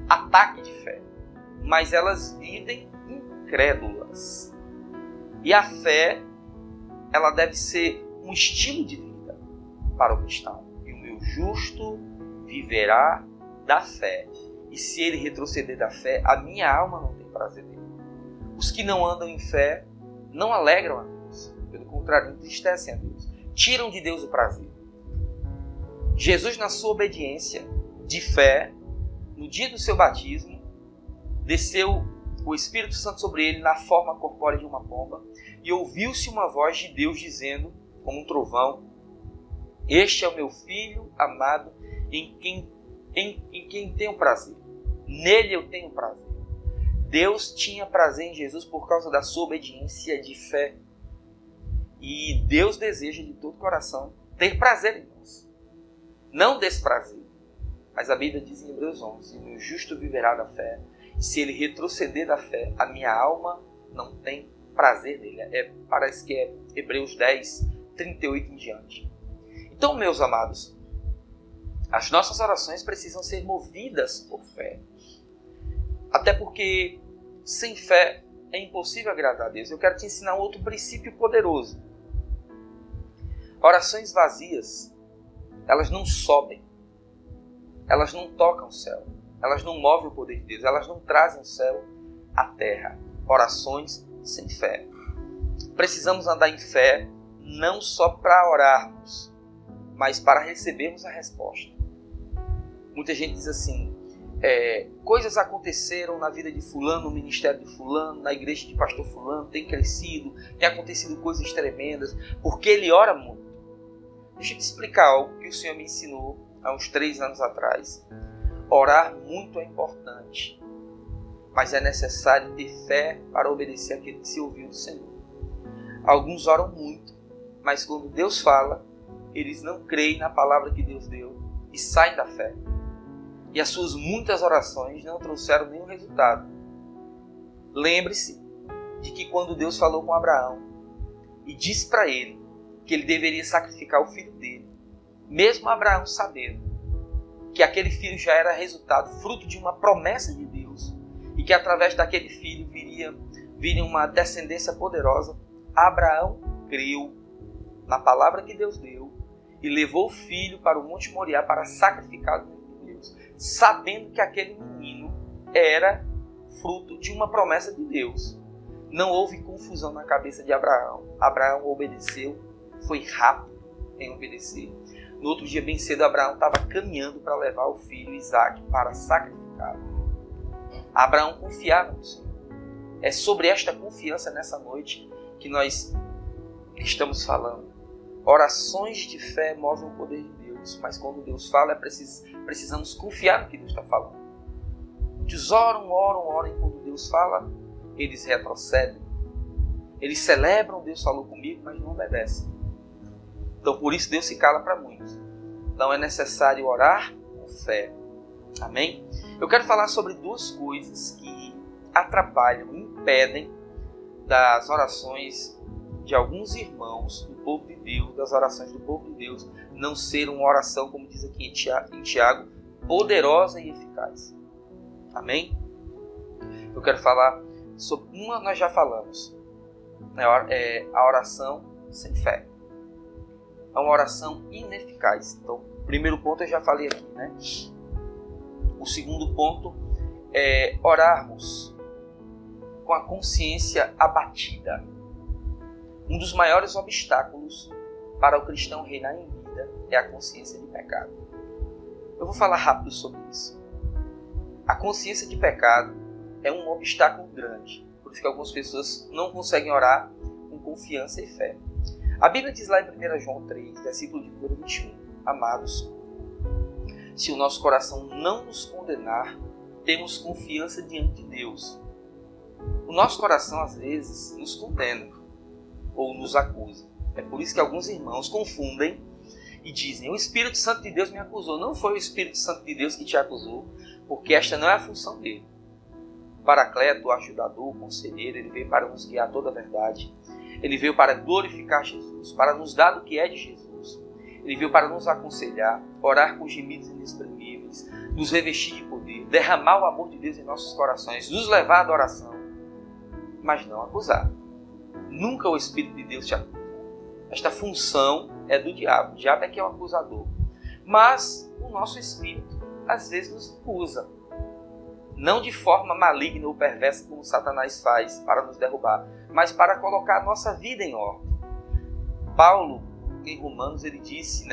[SPEAKER 1] ataque de fé. Mas elas vivem incrédulas. E a fé, ela deve ser um estilo de vida para o cristão. E o meu justo viverá da fé. E se ele retroceder da fé, a minha alma não tem prazer nele. Os que não andam em fé não alegram a Deus. Pelo contrário, entristecem a Deus. Tiram de Deus o prazer. Jesus, na sua obediência de fé, no dia do seu batismo, desceu o Espírito Santo sobre ele na forma corpórea de uma pomba e ouviu-se uma voz de Deus dizendo, como um trovão: este é o meu filho amado em quem tenho prazer. Nele eu tenho prazer. Deus tinha prazer em Jesus por causa da sua obediência de fé. E Deus deseja de todo coração ter prazer em nós. Não desprazer. Mas a Bíblia diz em Hebreus 11: meu justo viverá da fé. Se ele retroceder da fé, a minha alma não tem prazer nele. Parece que é Hebreus 10, 38 em diante. Então, meus amados, as nossas orações precisam ser movidas por fé. Até porque sem fé é impossível agradar a Deus. Eu quero te ensinar um outro princípio poderoso. Orações vazias, elas não sobem. Elas não tocam o céu. Elas não movem o poder de Deus. Elas não trazem o céu à terra. Orações sem fé. Precisamos andar em fé não só para orarmos, mas para recebermos a resposta. Muita gente diz assim, coisas aconteceram na vida de fulano, no ministério de fulano, na igreja de pastor fulano, tem crescido, tem acontecido coisas tremendas, porque ele ora muito. Deixa eu te explicar algo que o Senhor me ensinou há uns 3 anos atrás. Orar muito é importante, mas é necessário ter fé para obedecer aquilo que se ouviu do Senhor. Alguns oram muito, mas quando Deus fala, eles não creem na palavra que Deus deu e saem da fé. E as suas muitas orações não trouxeram nenhum resultado. Lembre-se de que quando Deus falou com Abraão e disse para ele que ele deveria sacrificar o filho dele, mesmo Abraão sabendo que aquele filho já era resultado, fruto de uma promessa de Deus, e que através daquele filho viria uma descendência poderosa, Abraão creu na palavra que Deus deu e levou o filho para o Monte Moriá para sacrificá-lo diante de Deus, sabendo que aquele menino era fruto de uma promessa de Deus. Não houve confusão na cabeça de Abraão. Abraão obedeceu, foi rápido em obedecer. No outro dia, bem cedo, Abraão estava caminhando para levar o filho Isaque para sacrificá-lo. Abraão confiava no Senhor. É sobre esta confiança nessa noite que nós estamos falando. Orações de fé movem o poder de Deus, mas quando Deus fala, precisamos confiar no que Deus está falando. Muitos oram, e quando Deus fala, eles retrocedem. Eles celebram, Deus falou comigo, mas não obedecem. Então, por isso, Deus se cala para muitos. Então, é necessário orar com fé. Amém? Eu quero falar sobre 2 coisas que atrapalham, impedem das orações de alguns irmãos do povo de Deus, das orações do povo de Deus, não ser uma oração, como diz aqui em Tiago, poderosa e eficaz. Amém? Eu quero falar sobre uma, nós já falamos, a oração sem fé. É uma oração ineficaz. Então, o primeiro ponto eu já falei aqui, né? O segundo ponto é orarmos com a consciência abatida. Um dos maiores obstáculos para o cristão reinar em vida é a consciência de pecado. Eu vou falar rápido sobre isso. A consciência de pecado é um obstáculo grande. Por isso que algumas pessoas não conseguem orar com confiança e fé. A Bíblia diz lá em 1 João 3, versículo de número 21, amados, se o nosso coração não nos condenar, temos confiança diante de Deus. O nosso coração, às vezes, nos condena ou nos acusa. É por isso que alguns irmãos confundem e dizem, o Espírito Santo de Deus me acusou. Não foi o Espírito Santo de Deus que te acusou, porque esta não é a função dele. O Paracleto, o ajudador, o conselheiro, ele veio para nos guiar toda a verdade. Ele veio para glorificar Jesus, para nos dar do que é de Jesus. Ele veio para nos aconselhar, orar com gemidos inexprimíveis, nos revestir de poder, derramar o amor de Deus em nossos corações, nos levar à adoração, mas não acusar. Nunca o Espírito de Deus te acusa. Esta função é do diabo. O diabo é que é o acusador. Mas o nosso Espírito, às vezes, nos acusa. Não de forma maligna ou perversa como Satanás faz para nos derrubar, mas para colocar a nossa vida em ordem. Paulo, em Romanos, ele disse,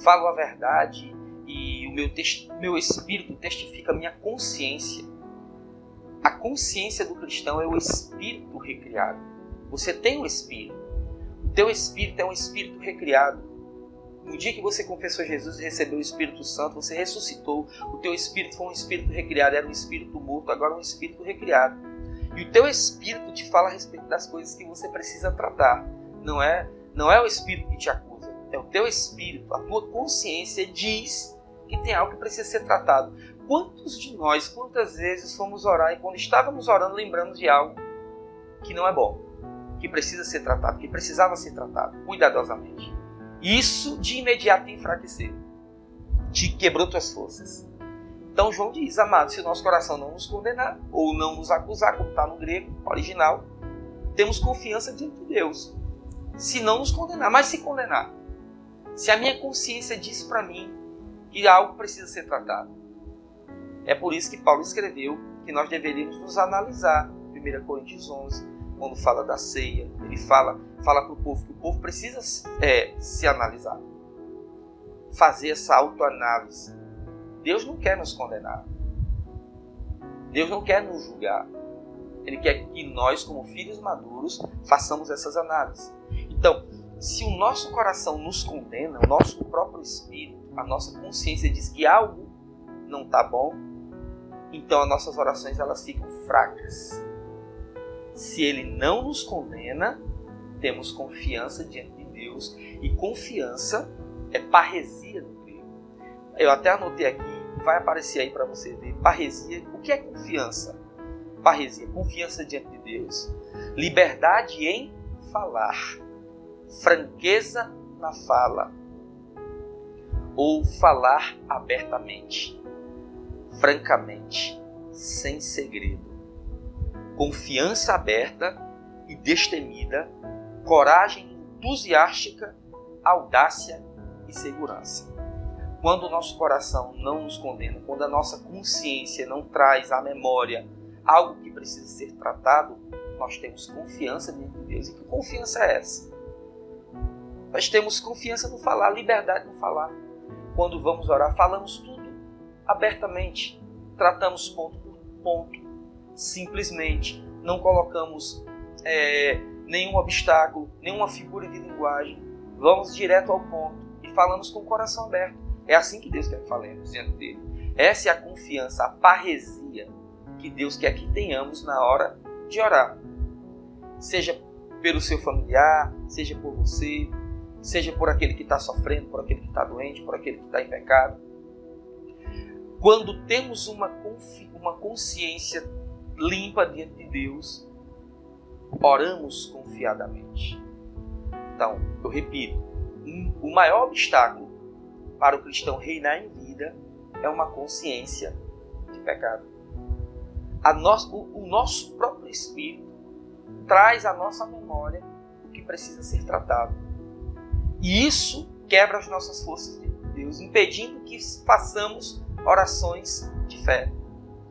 [SPEAKER 1] falo a verdade e o meu espírito testifica a minha consciência. A consciência do cristão é o espírito recriado. Você tem um espírito. O teu espírito é um espírito recriado. No dia que você confessou Jesus e recebeu o Espírito Santo, você ressuscitou. O teu espírito foi um espírito recriado, era um espírito morto, agora é um espírito recriado. E o teu espírito te fala a respeito das coisas que você precisa tratar. Não é o espírito que te acusa, é o teu espírito. A tua consciência diz que tem algo que precisa ser tratado. Quantos de nós, quantas vezes fomos orar e quando estávamos orando lembramos de algo que não é bom, que precisa ser tratado, que precisava ser tratado cuidadosamente. Isso de imediato te enfraqueceu, te quebrou tuas forças. Então João diz, amado, se o nosso coração não nos condenar ou não nos acusar, como está no grego original, temos confiança diante de Deus. Se não nos condenar, mas se condenar, se a minha consciência diz para mim que algo precisa ser tratado, é por isso que Paulo escreveu que nós deveríamos nos analisar. 1 Coríntios 11, quando fala da ceia, ele fala para o povo que o povo precisa se analisar, fazer essa autoanálise. Deus não quer nos condenar. Deus não quer nos julgar. Ele quer que nós, como filhos maduros, façamos essas análises. Então, se o nosso coração nos condena, o nosso próprio espírito, a nossa consciência diz que algo não está bom, então as nossas orações elas ficam fracas. Se Ele não nos condena, temos confiança diante de Deus. E confiança é parresia no grego. Eu até anotei aqui, vai aparecer aí para você ver. Parresia, o que é confiança? Parresia, confiança diante de Deus. Liberdade em falar. Franqueza na fala. Ou falar abertamente. Francamente. Sem segredo. Confiança aberta e destemida. Coragem entusiástica. Audácia e segurança. Quando o nosso coração não nos condena, quando a nossa consciência não traz à memória algo que precisa ser tratado, nós temos confiança dentro de Deus. E que confiança é essa? Nós temos confiança no falar, liberdade no falar. Quando vamos orar, falamos tudo abertamente. Tratamos ponto por ponto, simplesmente. Não colocamos nenhum obstáculo, nenhuma figura de linguagem. Vamos direto ao ponto e falamos com o coração aberto. É assim que Deus quer que falemos diante dele. Essa é a confiança, a parresia que Deus quer que tenhamos na hora de orar. Seja pelo seu familiar, seja por você, seja por aquele que está sofrendo, por aquele que está doente, por aquele que está em pecado. Quando temos uma consciência limpa diante de Deus, oramos confiadamente. Então, eu repito, o maior obstáculo para o cristão reinar em vida é uma consciência de pecado. O nosso próprio espírito traz à nossa memória o que precisa ser tratado. E isso quebra as nossas forças de Deus, impedindo que façamos orações de fé,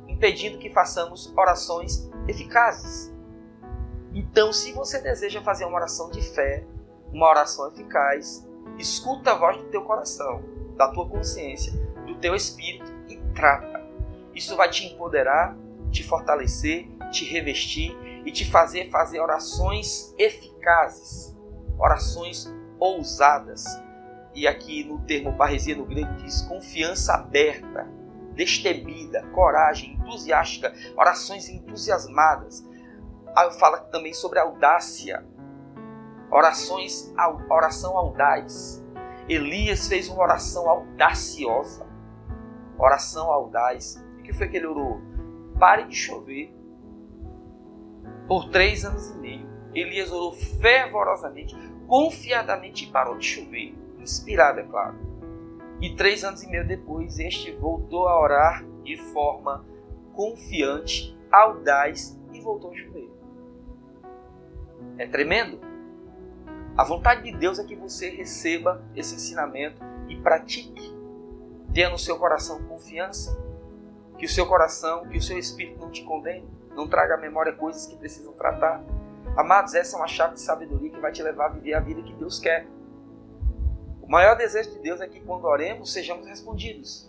[SPEAKER 1] impedindo que façamos orações eficazes. Então, se você deseja fazer uma oração de fé, uma oração eficaz, escuta a voz do teu coração, da tua consciência, do teu espírito e trata. Isso vai te empoderar, te fortalecer, te revestir e te fazer orações eficazes, orações ousadas. E aqui no termo parresia no grego diz confiança aberta, destemida, coragem, entusiástica, orações entusiasmadas. Aí fala também sobre audácia, oração audaz. Elias fez uma oração audaciosa, oração audaz. O que foi que ele orou? Pare de chover. Por 3 anos e meio, Elias orou fervorosamente, confiadamente e parou de chover. Inspirado, é claro. E 3 anos e meio depois, este voltou a orar de forma confiante, audaz e voltou a chover. É tremendo. A vontade de Deus é que você receba esse ensinamento e pratique. Tenha no seu coração confiança. Que o seu coração, que o seu espírito não te condene. Não traga à memória coisas que precisam tratar. Amados, essa é uma chave de sabedoria que vai te levar a viver a vida que Deus quer. O maior desejo de Deus é que quando oremos, sejamos respondidos.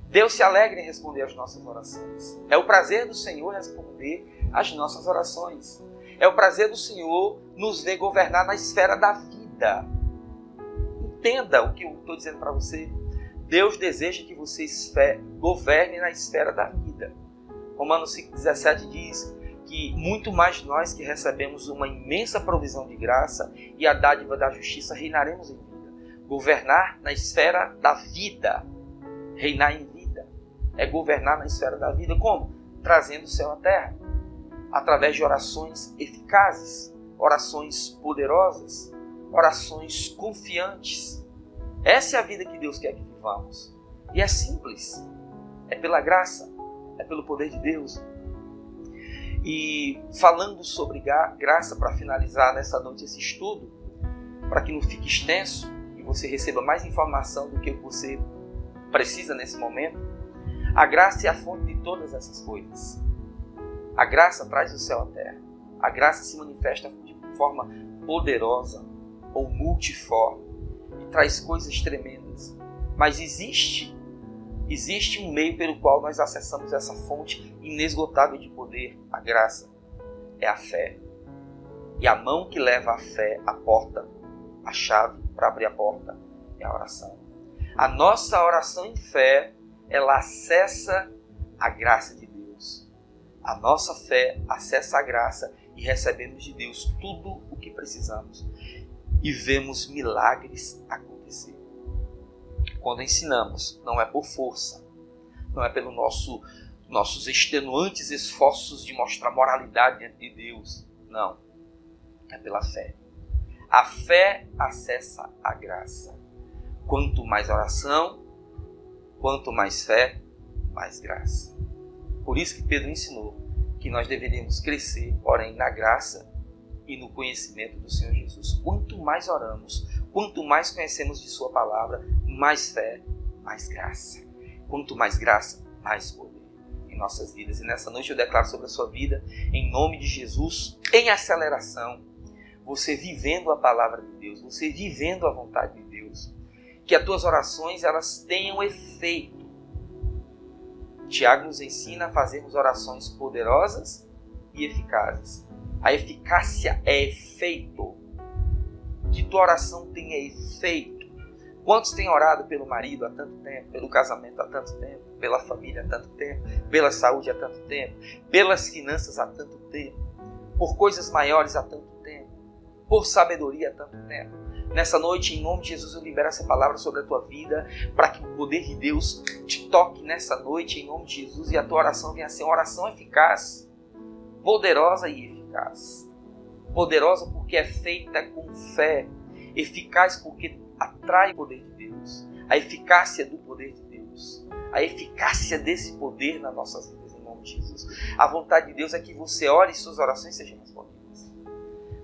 [SPEAKER 1] Deus se alegra em responder às nossas orações. É o prazer do Senhor responder às nossas orações. É o prazer do Senhor nos ver governar na esfera da vida. Entenda o que eu estou dizendo para você. Deus deseja que você governe na esfera da vida. Romanos 5,17 diz que muito mais nós que recebemos uma imensa provisão de graça e a dádiva da justiça reinaremos em vida. Governar na esfera da vida. Reinar em vida. É governar na esfera da vida. Como? Trazendo o céu à terra. Através de orações eficazes, orações poderosas, orações confiantes. Essa é a vida que Deus quer que vivamos. E é simples. É pela graça. É pelo poder de Deus. E falando sobre graça, para finalizar nessa noite esse estudo, para que não fique extenso e você receba mais informação do que você precisa nesse momento, a graça é a fonte de todas essas coisas. A graça traz o céu à terra. A graça se manifesta de forma poderosa ou multiforme e traz coisas tremendas. Mas existe Existe um meio pelo qual nós acessamos essa fonte inesgotável de poder, a graça. É a fé. E a mão que leva a fé à porta, a chave para abrir a porta, é a oração. A nossa oração em fé, ela acessa a graça de Deus. A nossa fé acessa a graça e recebemos de Deus tudo o que precisamos. E vemos milagres acontecer. Quando ensinamos, não é por força, não é pelo nossos extenuantes esforços de mostrar moralidade diante de Deus. Não, é pela fé. A fé acessa a graça. Quanto mais oração, quanto mais fé, mais graça. Por isso que Pedro ensinou que nós deveríamos crescer, porém, na graça e no conhecimento do Senhor Jesus. Quanto mais oramos, quanto mais conhecemos de Sua palavra, mais fé, mais graça. Quanto mais graça, mais poder em nossas vidas. E nessa noite eu declaro sobre a sua vida, em nome de Jesus, em aceleração, você vivendo a palavra de Deus, você vivendo a vontade de Deus, que as tuas orações elas tenham efeito. Tiago nos ensina a fazermos orações poderosas e eficazes. A eficácia é efeito. Que tua oração tenha efeito. Quantos têm orado pelo marido há tanto tempo, pelo casamento há tanto tempo, pela família há tanto tempo, pela saúde há tanto tempo, pelas finanças há tanto tempo, por coisas maiores há tanto tempo, por sabedoria há tanto tempo? Nessa noite, em nome de Jesus, eu libero essa palavra sobre a tua vida, para que o poder de Deus te toque nessa noite, em nome de Jesus, e a tua oração venha a ser uma oração eficaz, poderosa e eficaz. Poderosa porque é feita com fé, eficaz porque atrai o poder de Deus, a eficácia do poder de Deus, a eficácia desse poder nas nossas vidas, em nome de Jesus. A vontade de Deus é que você ore e suas orações sejam respondidas.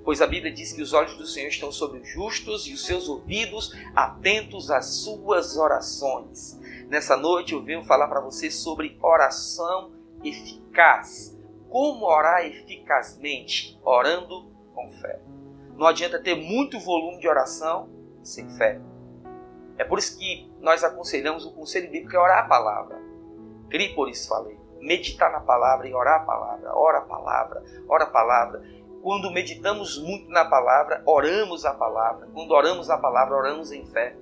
[SPEAKER 1] Pois a Bíblia diz que os olhos do Senhor estão sobre os justos e os seus ouvidos atentos às suas orações. Nessa noite eu venho falar para você sobre oração eficaz. Como orar eficazmente? Orando com fé. Não adianta ter muito volume de oração sem fé. É por isso que nós aconselhamos o conselho bíblico é orar a palavra. Crie, por isso falei. Meditar na palavra e orar a palavra. Ora a palavra, ora a palavra. Quando meditamos muito na palavra, oramos a palavra. Quando oramos a palavra, oramos em fé.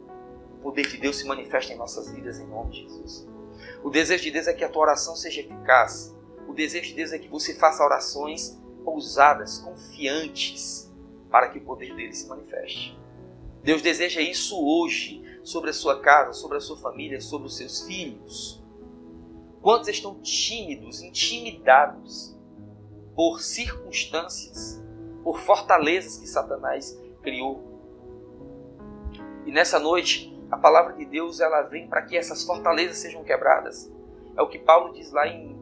[SPEAKER 1] O poder de Deus se manifesta em nossas vidas, em nome de Jesus. O desejo de Deus é que a tua oração seja eficaz. O desejo de Deus é que você faça orações ousadas, confiantes, para que o poder dele se manifeste. Deus deseja isso hoje, sobre a sua casa, sobre a sua família, sobre os seus filhos. Quantos estão tímidos, intimidados por circunstâncias, por fortalezas que Satanás criou? E nessa noite, a palavra de Deus ela vem para que essas fortalezas sejam quebradas. É o que Paulo diz lá em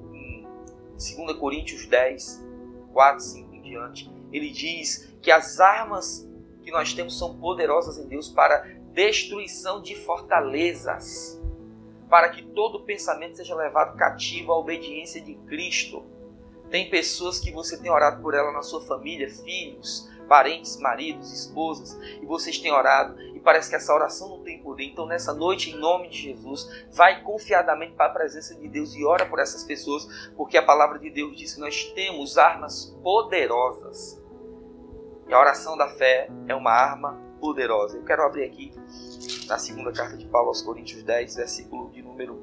[SPEAKER 1] 2 Coríntios 10, 4, 5 em diante. Ele diz que as armas que nós temos são poderosas em Deus para destruição de fortalezas, para que todo pensamento seja levado cativo à obediência de Cristo. Tem pessoas que você tem orado por ela na sua família, filhos, parentes, maridos, esposas, e vocês têm orado e parece que essa oração não tem poder. Então nessa noite, em nome de Jesus, vai confiadamente para a presença de Deus e ora por essas pessoas, porque a palavra de Deus diz que nós temos armas poderosas. E a oração da fé é uma arma poderosa. Eu quero abrir aqui na segunda carta de Paulo aos Coríntios 10, versículo de número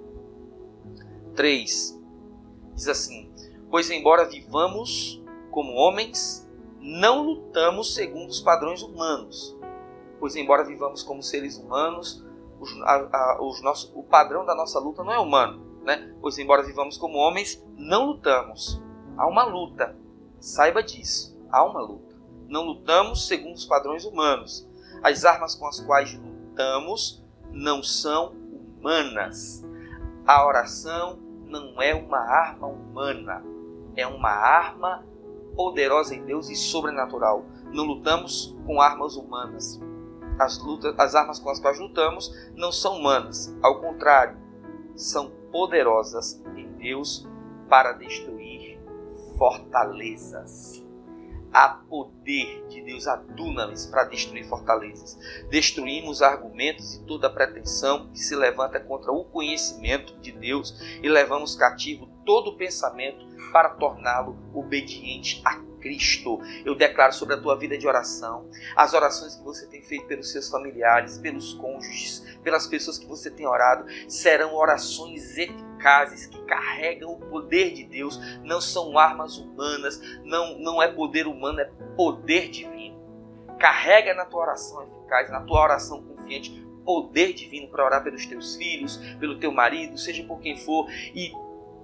[SPEAKER 1] 3. Diz assim: pois embora vivamos como homens, não lutamos segundo os padrões humanos. Pois embora vivamos como seres humanos, o padrão da nossa luta não é humano, né? Pois embora vivamos como homens, não lutamos. Há uma luta. Saiba disso. Há uma luta. Não lutamos segundo os padrões humanos. As armas com as quais lutamos não são humanas. A oração não é uma arma humana. É uma arma poderosa em Deus e sobrenatural. Não lutamos com armas humanas. As armas com as quais lutamos não são humanas. Ao contrário, são poderosas em Deus para destruir fortalezas. há poder de Deus, há dunamis para destruir fortalezas. Destruímos argumentos e toda pretensão que se levanta contra o conhecimento de Deus e levamos cativo todo pensamento para torná-lo obediente a Cristo. Eu declaro sobre a tua vida de oração, as orações que você tem feito pelos seus familiares, pelos cônjuges, pelas pessoas que você tem orado, serão orações eficazes que carregam o poder de Deus, não são armas humanas, não é poder humano, é poder divino. Carrega na tua oração eficaz, na tua oração confiante, poder divino para orar pelos teus filhos, pelo teu marido, seja por quem for, e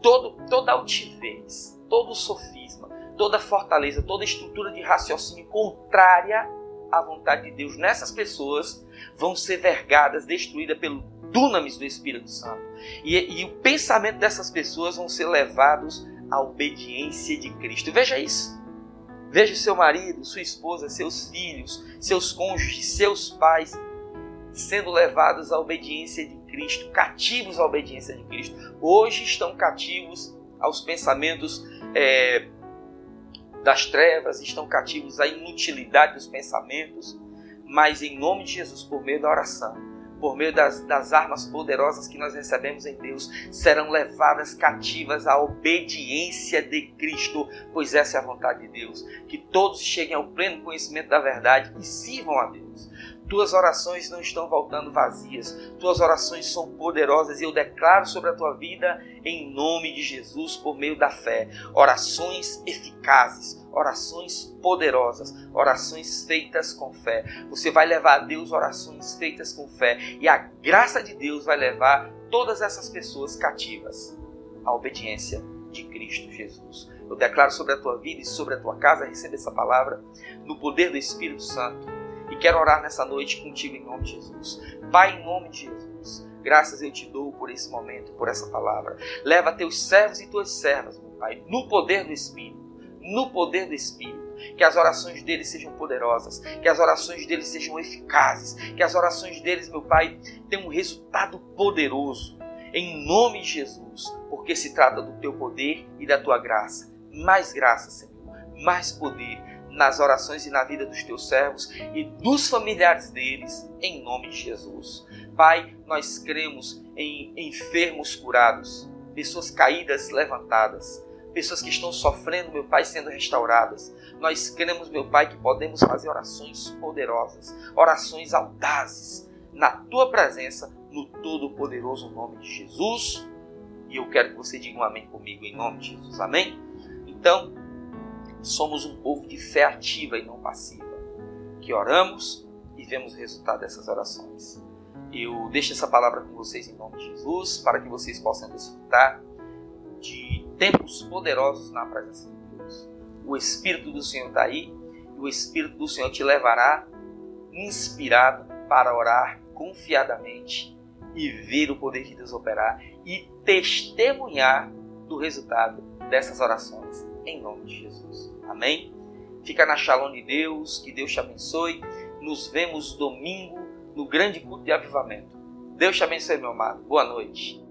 [SPEAKER 1] toda altivez, todo sofisma, toda fortaleza, toda estrutura de raciocínio contrária à vontade de Deus nessas pessoas vão ser vergadas, destruídas pelo dunamis do Espírito Santo. E o pensamento dessas pessoas vão ser levados à obediência de Cristo. Veja isso. Veja seu marido, sua esposa, seus filhos, seus cônjuges, seus pais sendo levados à obediência de Cristo, cativos à obediência de Cristo. Hoje estão cativos aos pensamentos das trevas, estão cativos à inutilidade dos pensamentos, mas em nome de Jesus, por meio da oração, por meio das armas poderosas que nós recebemos em Deus, serão levadas cativas à obediência de Cristo, pois essa é a vontade de Deus, que todos cheguem ao pleno conhecimento da verdade e sirvam a Deus. Tuas orações não estão voltando vazias, tuas orações são poderosas e eu declaro sobre a tua vida em nome de Jesus por meio da fé. Orações eficazes, orações poderosas, orações feitas com fé. Você vai levar a Deus orações feitas com fé e a graça de Deus vai levar todas essas pessoas cativas à obediência de Cristo Jesus. Eu declaro sobre a tua vida e sobre a tua casa, receba essa palavra no poder do Espírito Santo. E quero orar nessa noite contigo em nome de Jesus. Pai, em nome de Jesus, graças eu te dou por esse momento, por essa palavra. Leva teus servos e tuas servas, meu Pai, no poder do Espírito. No poder do Espírito. Que as orações deles sejam poderosas. Que as orações deles sejam eficazes. Que as orações deles, meu Pai, tenham um resultado poderoso. Em nome de Jesus. Porque se trata do teu poder e da tua graça. Mais graça, Senhor. Mais poder nas orações e na vida dos teus servos e dos familiares deles, em nome de Jesus. Pai, nós cremos em enfermos curados, pessoas caídas levantadas, pessoas que estão sofrendo, meu Pai, sendo restauradas. Nós cremos, meu Pai, que podemos fazer orações poderosas, orações audazes, na Tua presença, no todo-poderoso nome de Jesus. E eu quero que você diga um amém comigo, em nome de Jesus. Amém? Então, somos um povo de fé ativa e não passiva, que oramos e vemos o resultado dessas orações. Eu deixo essa palavra com vocês em nome de Jesus, para que vocês possam desfrutar de tempos poderosos na presença de Deus. O Espírito do Senhor está aí, e o Espírito do Senhor te levará inspirado para orar confiadamente e ver o poder de Deus operar e testemunhar do resultado dessas orações, em nome de Jesus. Amém? Fica na Shalom de Deus, que Deus te abençoe. Nos vemos domingo no grande culto de avivamento. Deus te abençoe, meu amado. Boa noite.